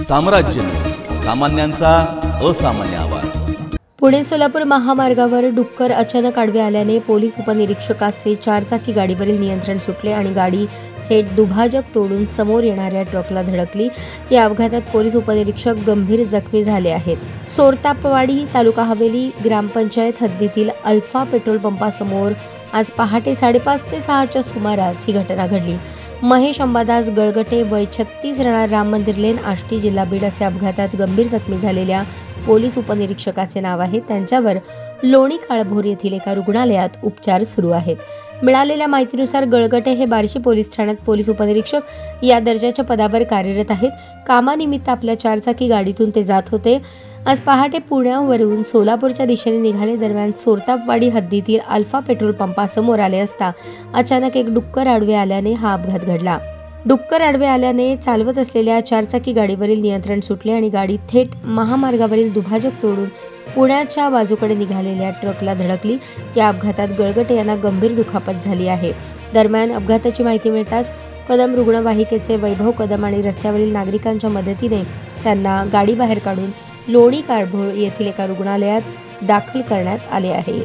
साम्राज्य न्यूज, सामान्यांचा असामान्य आवाज। पुणे सोलापूर महामार्गावर डुक्कर अचानक आडवे आल्याने पोलीस उपनिरीक्षकाचे चारचाकी गाडीवरील नियंत्रण सुटले आणि गाडी थेट दुभाजक तोडून समोर येणाऱ्या ट्रकला धडकली। या अपघातात पोलीस उपनिरीक्षक गंभीर जखमी झाले आहेत। सोरतापवाडी तालुका हवेली ग्रामपंचायत हद्दीतील अल्फा पेट्रोल पंपासमोर आज पहाटे 5:30 ते 6च्या सुमारास ही घटना घडली। महेश अंबादास गळगटे वय 36 राहणार राम मंदिर लेन आष्टी जिल्हा बीड असे अपघातात गंभीर जखमी झालेल्या पोलीस उपनिरीक्षकाचे नाव आहे। त्यांच्यावर लोणी काळभोर येथील एका रुग्णालयात उपचार सुरू आहेत। मिळालेल्या माहितीनुसार गळगटे हे बार्शी पोलीस ठाण्यात पोलीस उपनिरीक्षक या दर्जाच्या पदावर कार्यरत आहेत। कामानिमित्त आपल्या चारचाकी गाडीतून ते जात होते। आज पहाटे पुण्यावरून सोलापूरच्या दिशेने निघाले दरम्यान सोरतापवाडी हद्दीतील अल्फा पेट्रोल पंपासमोर आले असता अचानक एक डुक्कर आडवे आल्याने हा अपघात घडला। डुक्कर आडवे आल्याने चालवत असलेल्या चारचाकी गाडीवरील नियंत्रण सुटले आणि गाडी थेट महामार्गावरील दुभाजक तोडून पुण्याच्या बाजूकडे निघालेल्या ट्रकला धडकली। या अपघातात गळगटे यांना गंभीर दुखापत झाली आहे। दरम्यान अपघाताची माहिती मिळताच कदम रुग्णवाहिकेचे वैभव कदम आणि रस्त्यावरील नागरिकांच्या मदतीने त्यांना गाडी बाहेर काढून लोणी काळभोर येथील एका रुग्णालयात दाखल करण्यात आले आहे।